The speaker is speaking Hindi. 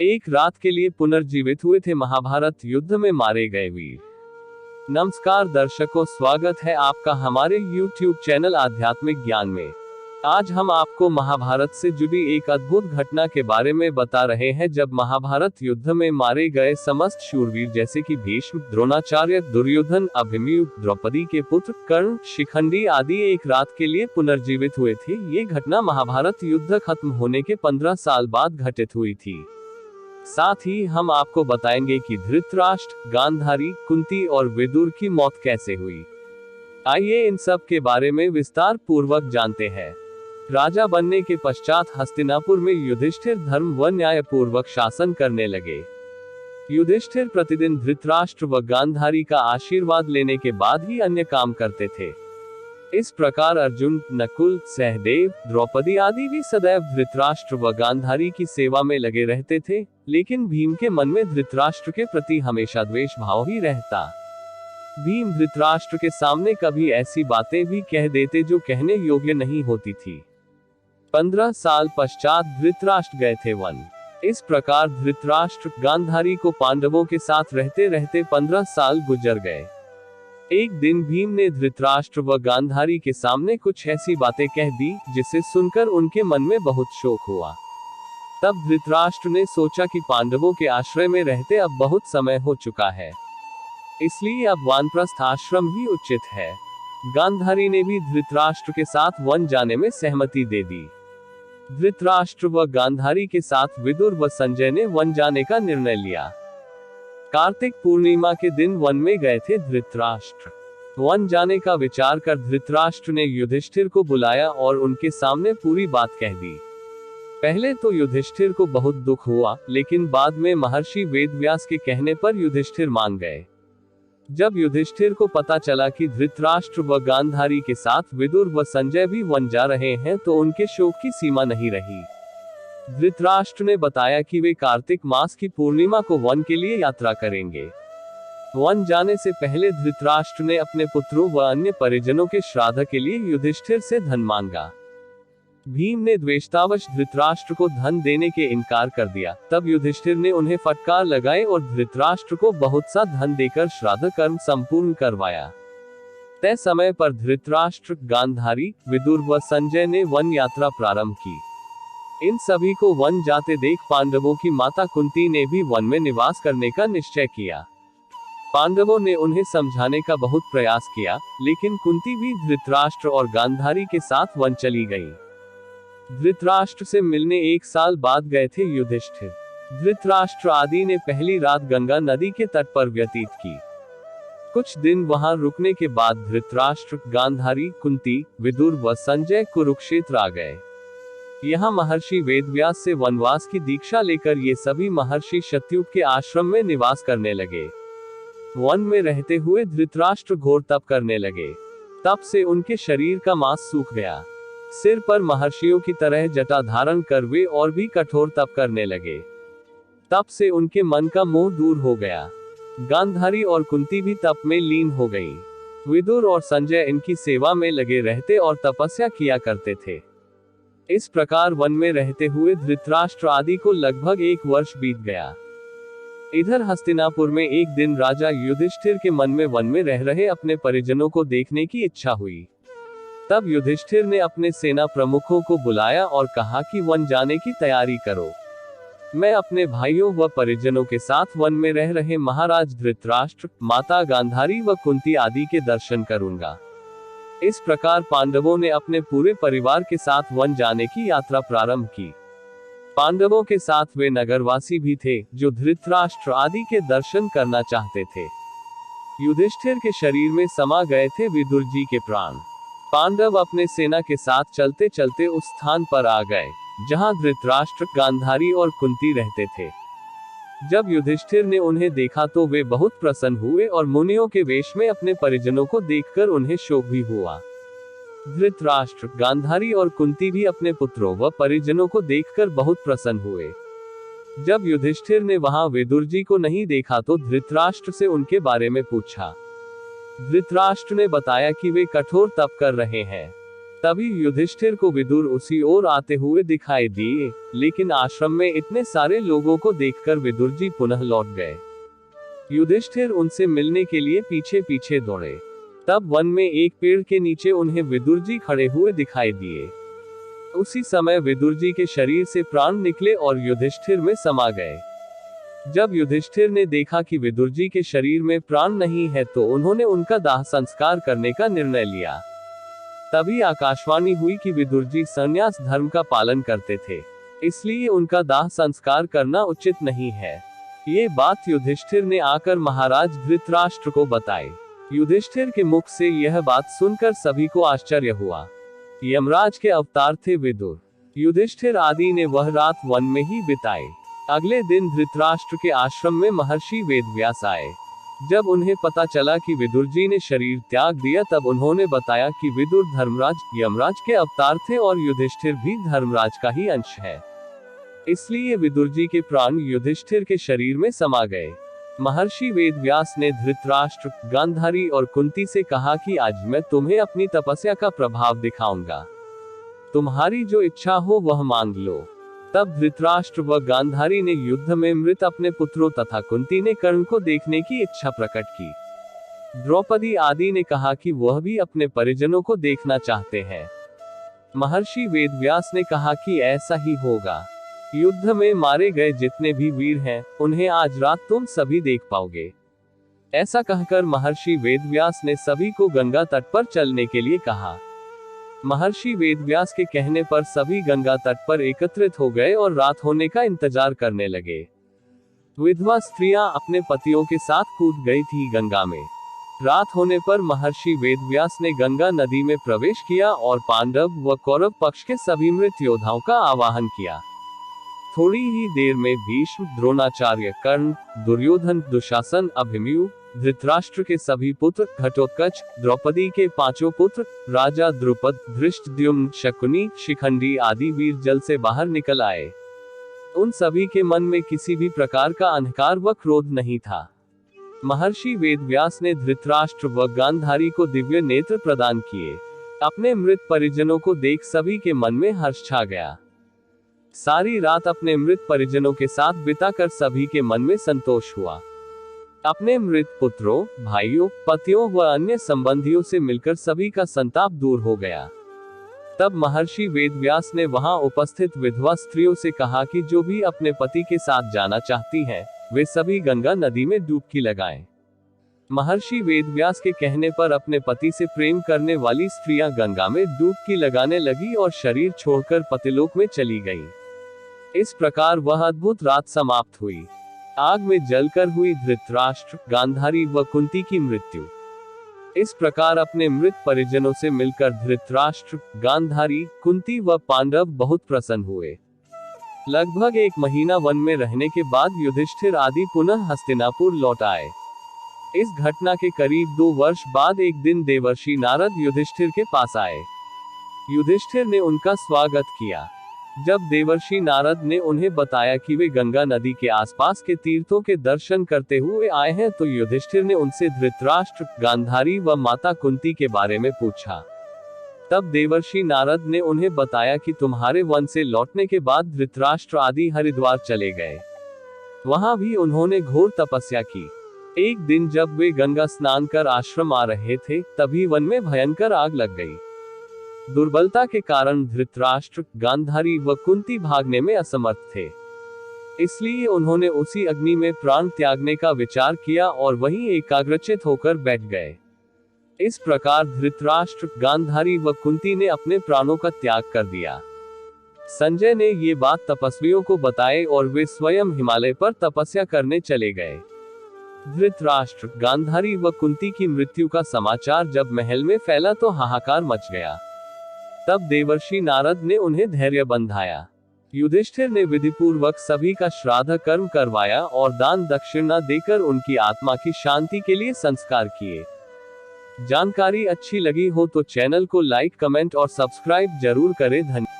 एक रात के लिए पुनर्जीवित हुए थे महाभारत युद्ध में मारे गए वीर। नमस्कार दर्शकों, स्वागत है आपका हमारे YouTube चैनल आध्यात्मिक ज्ञान में। आज हम आपको महाभारत से जुड़ी एक अद्भुत घटना के बारे में बता रहे हैं, जब महाभारत युद्ध में मारे गए समस्त शूरवीर जैसे कि भीष्म, द्रोणाचार्य, दुर्योधन, अभिमन्यु, द्रौपदी के पुत्र कर्ण, शिखंडी आदि एक रात के लिए पुनर्जीवित हुए थे। ये घटना महाभारत युद्ध खत्म होने के 15 साल बाद घटित हुई थी। साथ ही हम आपको बताएंगे कि धृतराष्ट्र, गांधारी, कुंती और विदुर की मौत कैसे हुई। आइए इन सब के बारे में विस्तार पूर्वक जानते हैं। राजा बनने के पश्चात हस्तिनापुर में युधिष्ठिर धर्म व न्याय पूर्वक शासन करने लगे। युधिष्ठिर प्रतिदिन धृतराष्ट्र व गांधारी का आशीर्वाद लेने के बाद ही अन्य काम करते थे। इस प्रकार अर्जुन, नकुल, सहदेव, द्रौपदी आदि भी सदैव धृतराष्ट्र व गांधारी की सेवा में लगे रहते थे, लेकिन भीम के मन में धृतराष्ट्र के प्रति हमेशा द्वेष भाव ही रहता। भीम धृतराष्ट्र के सामने कभी ऐसी बातें भी कह देते जो कहने योग्य नहीं होती थी। 15 साल पश्चात धृतराष्ट्र गए थे वन। इस प्रकार धृतराष्ट्र, गांधारी को पांडवों के साथ रहते रहते 15 साल गुजर गए। एक दिन भीम ने धृतराष्ट्र व गांधारी के सामने कुछ ऐसी बातें कह दी जिसे सुनकर उनके मन में बहुत शोक हुआ। तब धृतराष्ट्र ने सोचा कि पांडवों के आश्रय में रहते अब बहुत समय हो चुका है, इसलिए अब वानप्रस्थ आश्रम ही उचित है। गांधारी ने भी धृतराष्ट्र के साथ वन जाने में सहमति दे दी। धृतराष्ट्र व गांधारी के साथ विदुर व संजय ने वन जाने का निर्णय लिया। कार्तिक पूर्णिमा के दिन वन में गए थे धृतराष्ट्र। वन जाने का विचार कर धृतराष्ट्र ने युधिष्ठिर को बुलाया और उनके सामने पूरी बात कह दी। पहले तो युधिष्ठिर को बहुत दुख हुआ, लेकिन बाद में महर्षि वेदव्यास के कहने पर युधिष्ठिर मान गए। जब युधिष्ठिर को पता चला कि धृतराष्ट्र व गांधारी के साथ विदुर व संजय भी वन जा रहे हैं, तो उनके शोक की सीमा नहीं रही। धृतराष्ट्र ने बताया कि वे कार्तिक मास की पूर्णिमा को वन के लिए यात्रा करेंगे। वन जाने से पहले धृतराष्ट्र ने अपने पुत्रों व अन्य परिजनों के श्राद्ध के लिए युधिष्ठिर से धन मांगा। भीम ने द्वेषतावश धृतराष्ट्र को धन देने के इनकार कर दिया। तब युधिष्ठिर ने उन्हें फटकार लगाई और धृतराष्ट्र को बहुत सा धन देकर श्राद्ध कर्म संपूर्ण करवाया। तय समय पर धृतराष्ट्र, गांधारी, विदुर व संजय ने वन यात्रा प्रारंभ की। इन सभी को वन जाते देख पांडवों की माता कुंती ने भी वन में निवास करने का निश्चय किया। पांडवों ने उन्हें समझाने का बहुत प्रयास किया, लेकिन कुंती भी धृतराष्ट्र और गांधारी के साथ वन चली गई। धृतराष्ट्र से मिलने 1 साल बाद गए थे युधिष्ठिर। धृतराष्ट्र आदि ने पहली रात गंगा नदी के तट पर व्यतीत की। कुछ दिन वहां रुकने के बाद धृतराष्ट्र, गांधारी, कुंती, विदुर व संजय कुरुक्षेत्र आ गए। यहाँ महर्षि वेदव्यास से वनवास की दीक्षा लेकर ये सभी महर्षि शतयुग के आश्रम में निवास करने लगे। वन में रहते हुए धृतराष्ट्र घोर तप करने लगे। तप से उनके शरीर का मांस सूख गया। सिर पर महर्षियों की तरह जटा धारण कर वे और भी कठोर तप करने लगे। तप से उनके मन का मोह दूर हो गया। गांधारी और कुंती भी तप में लीन हो गईं। विदुर और संजय इनकी सेवा में लगे रहते और तपस्या किया करते थे। इस प्रकार वन में रहते हुए धृतराष्ट्र आदि को लगभग 1 वर्ष बीत गया। इधर हस्तिनापुर में एक दिन राजा युधिष्ठिर के मन में वन में रह रहे अपने परिजनों को देखने की इच्छा हुई। तब युधिष्ठिर ने अपने सेना प्रमुखों को बुलाया और कहा कि वन जाने की तैयारी करो। मैं अपने भाइयों व परिजनों के साथ वन में रह रहे महाराज धृतराष्ट्र, माता गांधारी व कुंती आदि के दर्शन करूंगा। इस प्रकार पांडवों ने अपने पूरे परिवार के साथ वन जाने की यात्रा प्रारंभ की। पांडवों के साथ वे नगरवासी भी थे जो धृतराष्ट्र आदि के दर्शन करना चाहते थे। युधिष्ठिर के शरीर में समा गए थे विदुर जी के प्राण। पांडव अपने सेना के साथ चलते चलते उस स्थान पर आ गए जहां धृतराष्ट्र, गांधारी और कुंती रहते थे। जब युधिष्ठिर ने उन्हें देखा तो वे बहुत प्रसन्न हुए और मुनियों के वेश में अपने परिजनों को देखकर उन्हें शोक भी हुआ। धृतराष्ट्र, गांधारी और कुंती भी अपने पुत्रों व परिजनों को देखकर बहुत प्रसन्न हुए। जब युधिष्ठिर ने वहां विदुर जी को नहीं देखा तो धृतराष्ट्र से उनके बारे में पूछा। धृतराष्ट्र ने बताया कि वे कठोर तप कर रहे हैं। तभी युधिष्ठिर को विदुर उसी ओर आते हुए दिखाई दिए, लेकिन आश्रम में इतने सारे लोगों को देखकर विदुर जी पुनः लौट गए। युधिष्ठिर उनसे मिलने के लिए पीछे पीछे दौड़े। तब वन में एक पेड़ के नीचे उन्हें विदुर जी खड़े हुए दिखाई दिए। उसी समय विदुर जी के शरीर से प्राण निकले और युधिष्ठिर में समा गए। जब युधिष्ठिर ने देखा कि विदुर जी के शरीर में प्राण नहीं है तो उन्होंने उनका दाह संस्कार करने का निर्णय लिया। तभी आकाशवाणी हुई कि विदुर जी संन्यास धर्म का पालन करते थे, इसलिए उनका दाह संस्कार करना उचित नहीं है। ये बात युधिष्ठिर ने आकर महाराज धृतराष्ट्र को बताई। युधिष्ठिर के मुख से यह बात सुनकर सभी को आश्चर्य हुआ। यमराज के अवतार थे विदुर। युधिष्ठिर आदि ने वह रात वन में ही बिताई। अगले दिन धृतराष्ट्र के आश्रम में महर्षि वेदव्यास आए। जब उन्हें पता चला कि विदुर जी ने शरीर त्याग दिया तब उन्होंने बताया कि विदुर धर्मराज यमराज के अवतार थे और युधिष्ठिर भी धर्मराज का ही अंश है, इसलिए विदुर जी के प्राण युधिष्ठिर के शरीर में समा गए। महर्षि वेदव्यास ने धृतराष्ट्र, गांधारी और कुंती से कहा कि आज मैं तुम्हें अपनी तपस्या का प्रभाव दिखाऊंगा। तुम्हारी जो इच्छा हो वह मांग लो। तब धृतराष्ट्र व गांधारी ने युद्ध में मृत अपने पुत्रों तथा कुंती ने कर्ण को देखने की इच्छा प्रकट की। द्रौपदी आदि ने कहा कि वह भी अपने परिजनों को देखना चाहते हैं। महर्षि वेदव्यास ने कहा कि ऐसा ही होगा। युद्ध में मारे गए जितने भी वीर हैं, उन्हें आज रात तुम सभी देख पाओगे। ऐसा कहकर महर्षि वेदव्यास ने सभी को गंगा तट पर चलने के लिए कहा। महर्षि वेदव्यास के कहने पर सभी गंगा तट पर एकत्रित हो गए और रात होने का इंतजार करने लगे। विधवा स्त्रियां अपने पतियों के साथ कूद गई थी गंगा में। रात होने पर महर्षि वेदव्यास ने गंगा नदी में प्रवेश किया और पांडव व कौरव पक्ष के सभी मृत योद्धाओं का आवाहन किया। थोड़ी ही देर में भीष्म, द्रोणाचार्य, कर्ण, दुर्योधन, दुशासन, अभिमन्यु, धृतराष्ट्र के सभी पुत्र, घटोत्कच, द्रौपदी के 5 पुत्र, राजा द्रुपद, धृष्टद्युम्न, शकुनी, शिखंडी आदि वीर जल से बाहर निकल आए। उन सभी के मन में किसी भी प्रकार का अहंकार व क्रोध नहीं था। महर्षि वेदव्यास ने धृतराष्ट्र व गांधारी को दिव्य नेत्र प्रदान किए। अपने मृत परिजनों को देख सभी के मन में हर्ष छा गया। सारी रात अपने मृत परिजनों के साथ बिताकर सभी के मन में संतोष हुआ। अपने मृत पुत्रों, भाइयों, पतियों व अन्य संबंधियों से मिलकर सभी का संताप दूर हो गया। तब महर्षि वेदव्यास ने वहां उपस्थित विधवा स्त्रियों से कहा कि जो भी अपने पति के साथ जाना चाहती हैं, वे सभी गंगा नदी में डुबकी लगाएं। महर्षि वेदव्यास के कहने पर अपने पति से प्रेम करने वाली स्त्रियां गंगा में डुबकी लगाने लगी और शरीर छोड़कर पतिलोक में चली गईं। इस प्रकार वह अद्भुत रात समाप्त हुई। आग में जलकर हुई धृतराष्ट्र, गांधारी व कुंती की मृत्यु। इस प्रकार अपने मृत परिजनों से मिलकर धृतराष्ट्र, गांधारी, कुंती व पांडव बहुत प्रसन्न हुए। लगभग 1 महीना वन में रहने के बाद युधिष्ठिर आदि पुनः हस्तिनापुर लौट आए। इस घटना के करीब 2 वर्ष बाद एक दिन देवर्षि नारद युधिष्ठिर के पास आए। युधिष्ठिर ने उनका स्वागत किया। जब देवर्षि नारद ने उन्हें बताया कि वे गंगा नदी के आसपास के तीर्थों के दर्शन करते हुए आए हैं तो युधिष्ठिर ने उनसे धृतराष्ट्र, गांधारी व माता कुंती के बारे में पूछा। तब देवर्षि नारद ने उन्हें बताया कि तुम्हारे वन से लौटने के बाद धृतराष्ट्र आदि हरिद्वार चले गए। वहां भी उन्होंने घोर तपस्या की। एक दिन जब वे गंगा स्नान कर आश्रम आ रहे थे, तभी वन में भयंकर आग लग गई। दुर्बलता के कारण धृतराष्ट्र, गांधारी व कुंती भागने में असमर्थ थे, इसलिए उन्होंने उसी अग्नि में प्राण त्यागने का विचार किया और वहीं एकाग्रचित होकर बैठ गए। इस प्रकार धृतराष्ट्र, गांधारी व कुंती ने अपने प्राणों का त्याग कर दिया। संजय ने ये बात तपस्वियों को बताई और वे स्वयं हिमालय पर तपस्या करने चले गए। धृतराष्ट्र, गांधारी व कुंती की मृत्यु का समाचार जब महल में फैला तो हाहाकार मच गया। तब देवर्षि नारद ने उन्हें धैर्य बंधाया। युधिष्ठिर ने विधिपूर्वक सभी का श्राद्ध कर्म करवाया और दान दक्षिणा देकर उनकी आत्मा की शांति के लिए संस्कार किए। जानकारी अच्छी लगी हो तो चैनल को लाइक, कमेंट और सब्सक्राइब जरूर करें। धन्यवाद।